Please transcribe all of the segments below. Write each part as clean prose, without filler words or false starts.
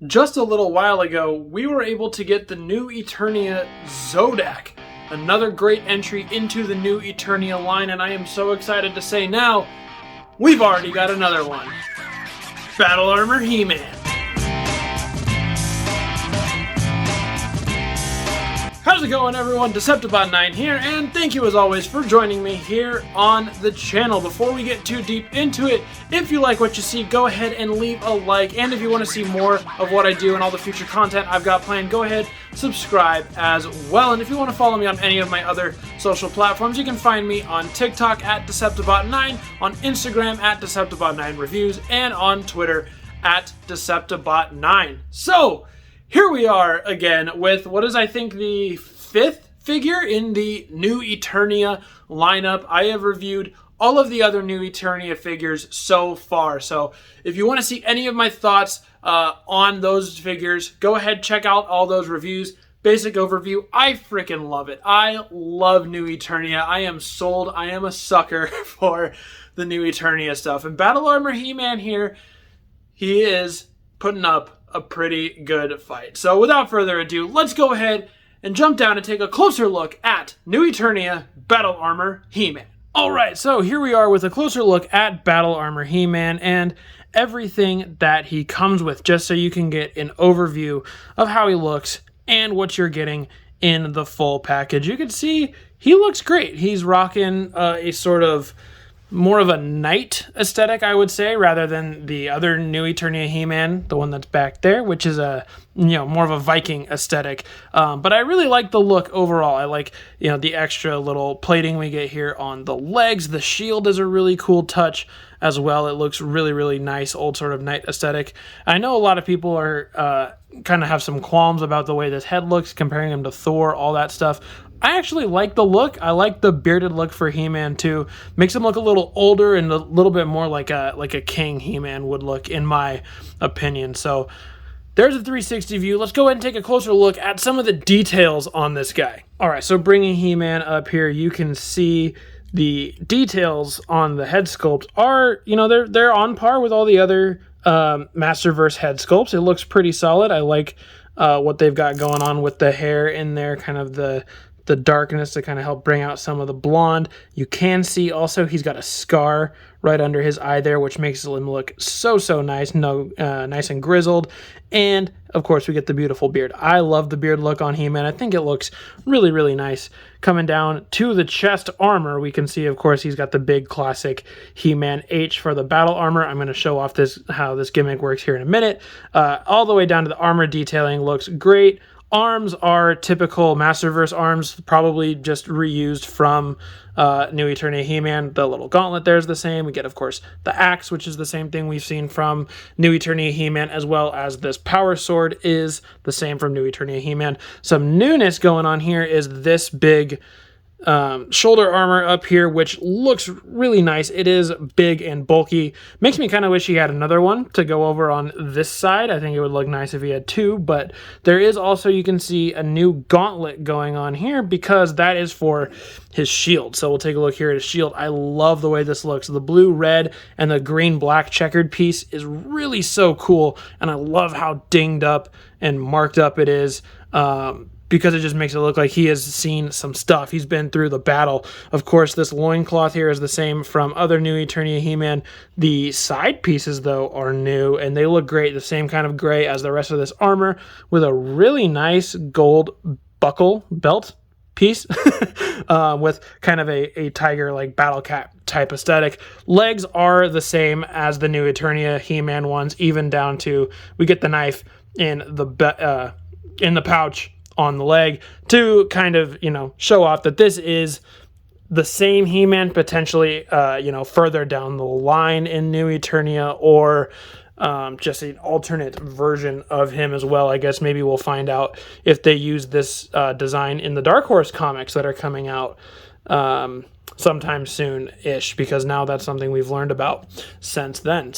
Just a little while ago, we were able to get the new Eternia Zodak, another great entry into the new Eternia line, and I am so excited to say now, we've already got another one. Battle Armor He-Man. How's it going, everyone? Deceptibot9 here, and thank you as always for joining me here on the channel. Before we get too deep into it, if you like what you see, go ahead and leave a like, and if you want to see more of what I do and all the future content I've got planned, go ahead, subscribe as well. And if you want to follow me on any of my other social platforms, you can find me on TikTok at deceptibot9, on Instagram at deceptibot9reviews, and on Twitter at deceptibot9. So, here we are again with what is, I think, the 5th figure in the new Eternia lineup. I have reviewed all of the other new Eternia figures so far. So if you want to see any of my thoughts on those figures, go ahead, check out all those reviews. Basic overview, I freaking love it. I love new Eternia. I am sold. I am a sucker for the new Eternia stuff. And Battle Armor He-Man here, he is putting up a pretty good fight. So without further ado, let's go ahead and jump down and take a closer look at new Eternia Battle Armor He-Man. Alright, so here we are with a closer look at Battle Armor He-Man and everything that he comes with, just so you can get an overview of how he looks and what you're getting in the full package. You can see he looks great. He's rocking a sort of more of a knight aesthetic, I would say, rather than the other new Eternia He-Man, the one that's back there, which is a, more of a Viking aesthetic. But I really like the look overall. I like, the extra little plating we get here on the legs. The shield is a really cool touch as well. It looks really, really nice, old sort of knight aesthetic. I know a lot of people are kind of have some qualms about the way this head looks, comparing him to Thor, all that stuff. I actually like the look. I like the bearded look for He-Man too. Makes him look a little older and a little bit more like a King He-Man would look, in my opinion. So there's a 360 view. Let's go ahead and take a closer look at some of the details on this guy. All right, so bringing He-Man up here, you can see the details on the head sculpt are, they're on par with all the other Masterverse head sculpts. It looks pretty solid. I like what they've got going on with the hair in there, kind of the darkness to kind of help bring out some of the blonde. You can see also he's got a scar right under his eye there, which makes him look so nice, nice and grizzled. And of course we get the beautiful beard. I love the beard look on He-Man. I think it looks really, really nice. Coming down to the chest armor, we can see, of course, he's got the big classic He-Man H for the battle armor. I'm going to show off how this gimmick works here in a minute. All the way down to the armor detailing looks great. Arms are typical Masterverse arms, probably just reused from New Eternia He-Man. The little gauntlet there is the same. We get, of course, the axe, which is the same thing we've seen from New Eternia He-Man, as well as this power sword is the same from New Eternia He-Man. Some newness going on here is this big shoulder armor up here, which looks really nice. It is big and bulky. Makes me kind of wish he had another one to go over on this side. I think it would look nice if he had two, but there is also, you can see, a new gauntlet going on here because that is for his shield. So we'll take a look here at his shield. I love the way this looks. The blue, red, and the green, black checkered piece is really so cool, and I love how dinged up and marked up it is. Because it just makes it look like he has seen some stuff. He's been through the battle. Of course, this loincloth here is the same from other new Eternia He-Man. The side pieces, though, are new, and they look great. The same kind of gray as the rest of this armor, with a really nice gold buckle belt piece with kind of a tiger-like battle cap type aesthetic. Legs are the same as the new Eternia He-Man ones, even down to, we get the knife in the pouch on the leg to kind of, show off that this is the same He-Man, potentially, further down the line in New Eternia, or just an alternate version of him as well. I guess maybe we'll find out if they use this design in the Dark Horse comics that are coming out sometime soon-ish, because now that's something we've learned about since then.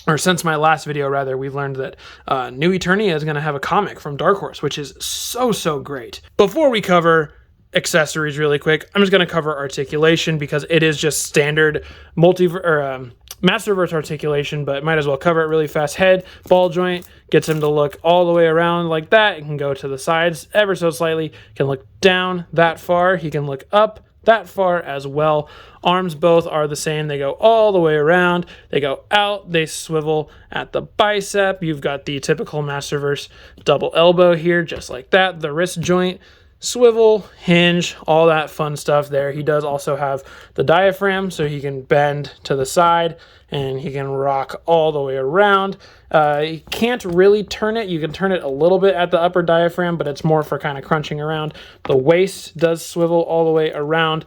Or since my last video, rather, we've learned that New Eternia is going to have a comic from Dark Horse, which is so great. Before we cover accessories really quick, I'm just going to cover Articulation because it is just standard Masterverse articulation, but might as well cover it really fast. Head, ball joint, gets him to look all the way around like that. It can go to the sides ever so slightly. Can look down that far. He can look up that far as well. Arms both are the same. They go all the way around. They go out. They swivel at the bicep. You've got the typical Masterverse double elbow here, just like that. The wrist joint, swivel, hinge, all that fun stuff there. He does also have the diaphragm, so he can bend to the side and he can rock all the way around. You can't really turn it. You can turn it a little bit at the upper diaphragm, but it's more for kind of crunching around. The waist does swivel all the way around.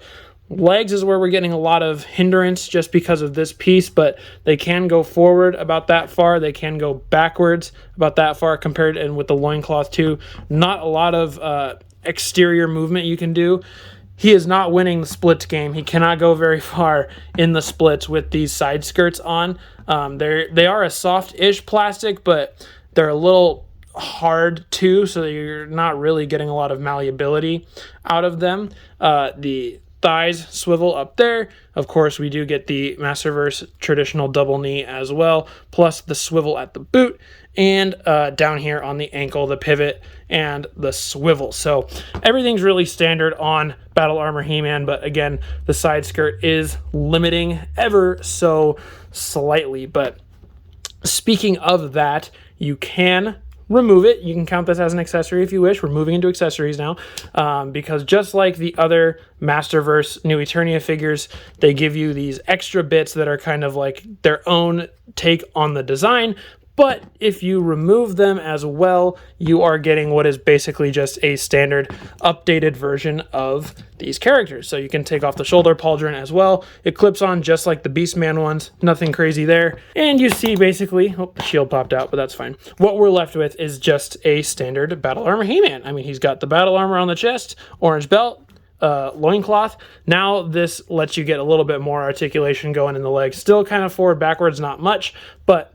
Legs is where we're getting a lot of hindrance just because of this piece, but they can go forward about that far. They can go backwards about that far compared, and with the loincloth too. Not a lot of exterior movement you can do. He is not winning the splits game. He cannot go very far in the splits with these side skirts on. They are a soft-ish plastic, but they're a little hard too, so you're not really getting a lot of malleability out of them. The thighs swivel up there. Of course, we do get the Masterverse traditional double knee as well, plus the swivel at the boot, and down here on the ankle, the pivot and the swivel. So everything's really standard on Battle Armor He-Man, but again, the side skirt is limiting ever so slightly. But speaking of that, you can remove it. You can count this as an accessory if you wish. We're moving into accessories now, because just like the other Masterverse New Eternia figures, they give you these extra bits that are kind of like their own take on the design. But if you remove them as well, you are getting what is basically just a standard updated version of these characters. So you can take off the shoulder pauldron as well. It clips on just like the Beastman ones. Nothing crazy there. And you see basically, oh, the shield popped out, but that's fine. What we're left with is just a standard Battle Armor He-Man. I mean, he's got the battle armor on the chest, orange belt, loincloth. Now this lets you get a little bit more articulation going in the legs. Still kind of forward, backwards, not much, but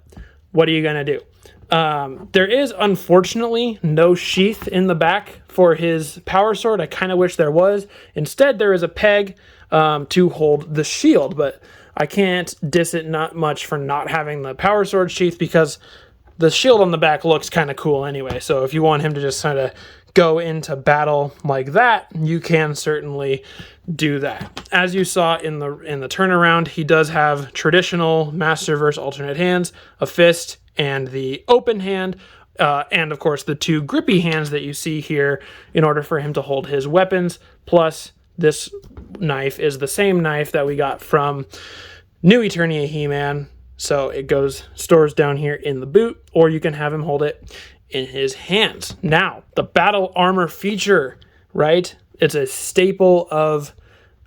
what are you going to do? There is, unfortunately, no sheath in the back for his power sword. I kind of wish there was. Instead, there is a peg to hold the shield, but I can't diss it not much for not having the power sword sheath, because the shield on the back looks kind of cool anyway. So if you want him to just kind of go into battle like that, you can certainly do that. As you saw in the turnaround, he does have traditional Masterverse alternate hands, a fist, and the open hand, and of course the two grippy hands that you see here in order for him to hold his weapons. Plus, this knife is the same knife that we got from New Eternia He-Man. So it stores down here in the boot, or you can have him hold it in his hands. Now, the battle armor feature, right? It's a staple of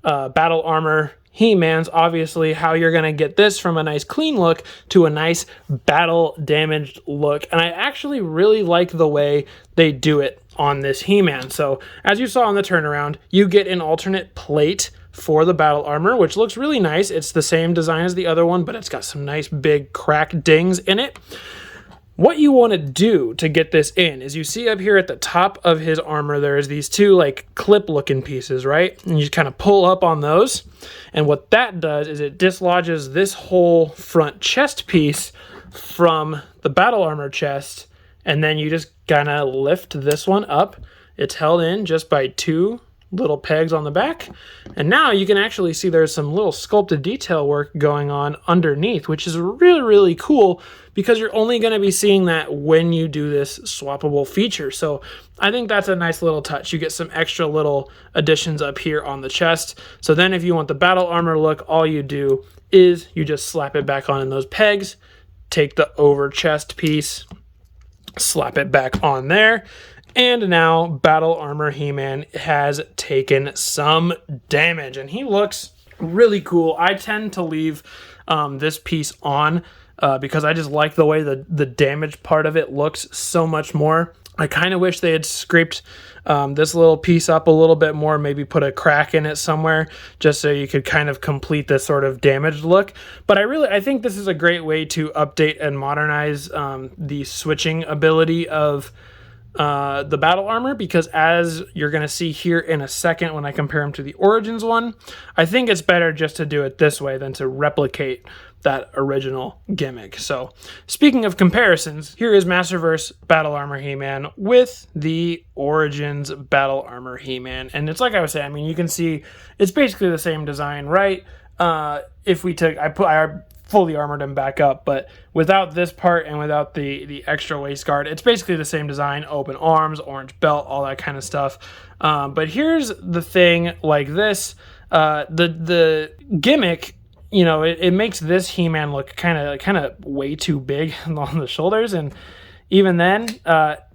Battle Armor He-Man's. Obviously, how you're going to get this from a nice clean look to a nice battle damaged look. And I actually really like the way they do it on this He-Man. So, as you saw on the turnaround, you get an alternate plate for the battle armor, which looks really nice. It's the same design as the other one, but it's got some nice big crack dings in it. What you want to do to get this in is, you see up here at the top of his armor, there's these two like clip looking pieces, right? And you kind of pull up on those. And what that does is it dislodges this whole front chest piece from the battle armor chest. And then you just kind of lift this one up. It's held in just by two little pegs on the back. And now you can actually see there's some little sculpted detail work going on underneath, which is really, really cool, because you're only going to be seeing that when you do this swappable feature. So I think that's a nice little touch. You get some extra little additions up here on the chest. So then if you want the battle armor look, all you do is you just slap it back on in those pegs, take the over chest piece, slap it back on there. And now Battle Armor He-Man has taken some damage, and he looks really cool. I tend to leave this piece on because I just like the way the damage part of it looks so much more. I kind of wish they had scraped this little piece up a little bit more, maybe put a crack in it somewhere, just so you could kind of complete this sort of damaged look. But I think this is a great way to update and modernize the switching ability of the battle armor, because as you're going to see here in a second when I compare them to the Origins one, I think it's better just to do it this way than to replicate that original gimmick. So speaking of comparisons, here is Masterverse Battle Armor He-Man with the Origins Battle Armor He-Man. And it's like I was saying, I mean, you can see it's basically the same design, right? If we took, I fully armored him back up, but without this part and without the extra waist guard, it's basically the same design, open arms, orange belt, all that kind of stuff. But here's the thing, like this, the gimmick, you know, it makes this He-Man look kind of way too big on the shoulders, and even then,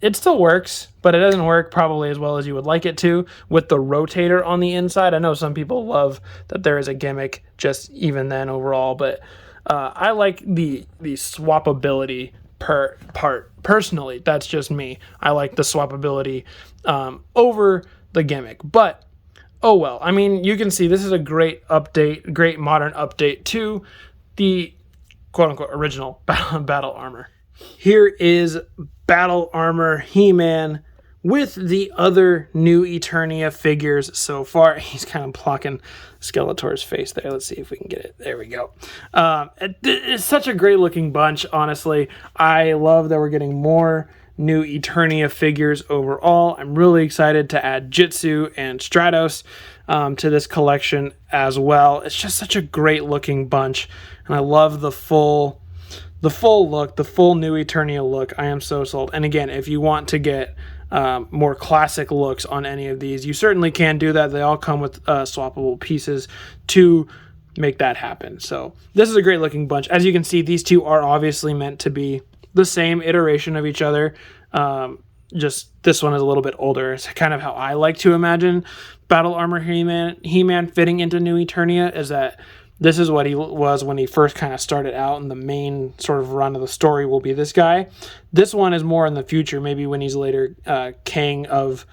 it still works, but it doesn't work probably as well as you would like it to with the rotator on the inside. I know some people love that there is a gimmick just even then overall, but I like the swappability part. Personally, that's just me. I like the swappability over the gimmick, but oh well. I mean, you can see this is a great update, great modern update to the quote-unquote original battle armor. Here is Battle Armor He-Man with the other new Eternia figures so far. He's kind of blocking Skeletor's face there. Let's see if we can get it. There we go. It's such a great looking bunch, honestly. I love that we're getting more new Eternia figures overall. I'm really excited to add Jitsu and Stratos to this collection as well. It's just such a great looking bunch, and I love the full look, the full new Eternia look. I am so sold. And again, if you want to get more classic looks on any of these, you certainly can do that. They all come with swappable pieces to make that happen. So this is a great looking bunch. As you can see, these two are obviously meant to be the same iteration of each other. Just this one is a little bit older. It's kind of how I like to imagine Battle Armor He-Man fitting into New Eternia, is that this is what he was when he first kind of started out, and the main sort of run of the story will be this guy. This one is more in the future, maybe when he's later king of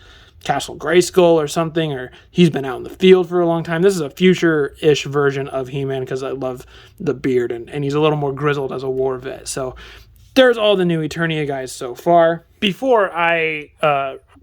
Castle Grayskull or something, or he's been out in the field for a long time. This is a future-ish version of He-Man because I love the beard, and he's a little more grizzled as a war vet. So there's all the new Eternia guys so far. Before I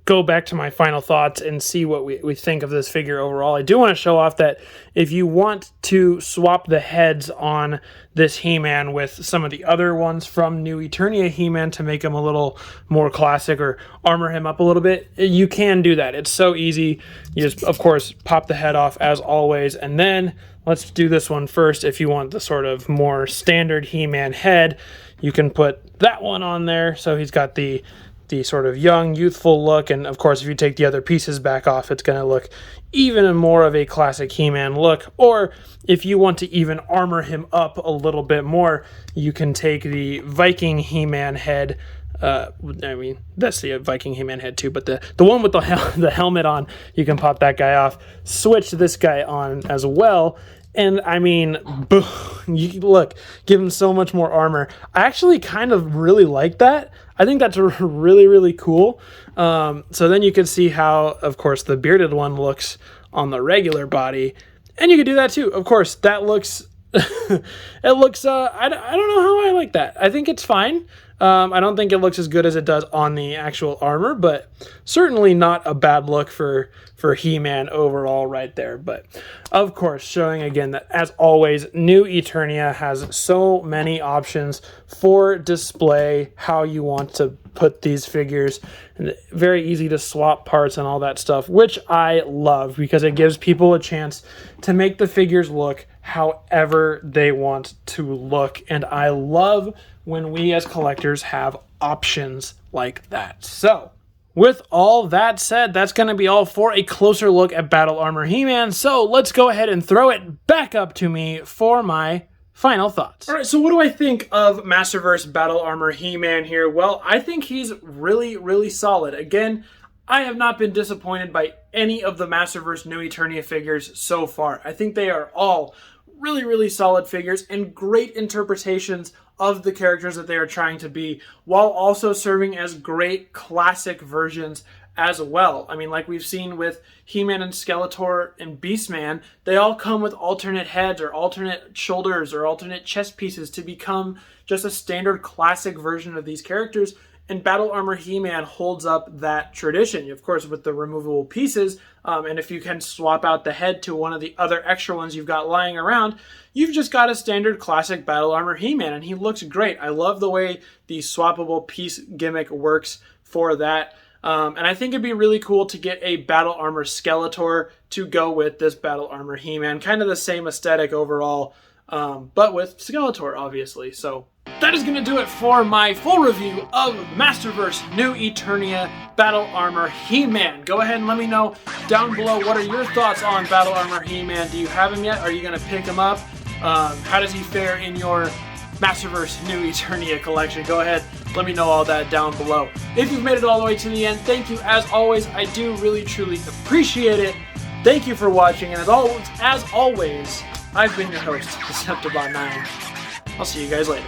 go back to my final thoughts and see what we think of this figure overall, I do want to show off that if you want to swap the heads on this He-Man with some of the other ones from New Eternia He-Man to make him a little more classic or armor him up a little bit, you can do that. It's so easy. You just, of course, pop the head off as always, and then let's do this one first. If you want the sort of more standard He-Man head, you can put that one on there, so he's got the sort of young, youthful look, and of course if you take the other pieces back off, it's going to look even more of a classic He-Man look. Or if you want to even armor him up a little bit more, you can take the Viking He-Man head. I mean, that's the Viking He-Man head too, but the one with the helmet on, you can pop that guy off, switch this guy on as well, and I mean, you look, give him so much more armor. I actually kind of really like that. I think that's really, really cool. So then you can see how, of course, the bearded one looks on the regular body. And you can do that too. Of course, that looks, it looks, I don't know how I like that. I think it's fine. I don't think it looks as good as it does on the actual armor, but certainly not a bad look for He-Man overall right there. But of course, showing again that, as always, New Eternia has so many options for display, how you want to put these figures, and very easy to swap parts and all that stuff, which I love because it gives people a chance to make the figures look however they want to look. And I love when we as collectors have options like that. So with all that said, that's going to be all for a closer look at Battle Armor He-Man. So let's go ahead and throw it back up to me for my final thoughts. All right, so what do I think of Masterverse Battle Armor He-Man here? Well, I think he's really, really solid. Again, I have not been disappointed by any of the Masterverse New Eternia figures so far. I think they are all really, really solid figures and great interpretations of the characters that they are trying to be, while also serving as great classic versions as well. I mean, like we've seen with He-Man and Skeletor and Beastman, they all come with alternate heads or alternate shoulders or alternate chest pieces to become just a standard classic version of these characters. and Battle Armor He-Man holds up that tradition, of course, with the removable pieces. And if you can swap out the head to one of the other extra ones you've got lying around, you've just got a standard classic Battle Armor He-Man, and he looks great. I love the way the swappable piece gimmick works for that. And I think it'd be really cool to get a Battle Armor Skeletor to go with this Battle Armor He-Man. Kind of the same aesthetic overall, but with Skeletor, obviously. So that is going to do it for my full review of Masterverse New Eternia Battle Armor He-Man. Go ahead and let me know down below, what are your thoughts on Battle Armor He-Man? Do you have him yet? Are you going to pick him up? How does he fare in your Masterverse New Eternia collection? Go ahead, let me know all that down below. If you've made it all the way to the end, thank you as always. I do really truly appreciate it. Thank you for watching, and as always, I've been your host, deceptibot9. I'll see you guys later.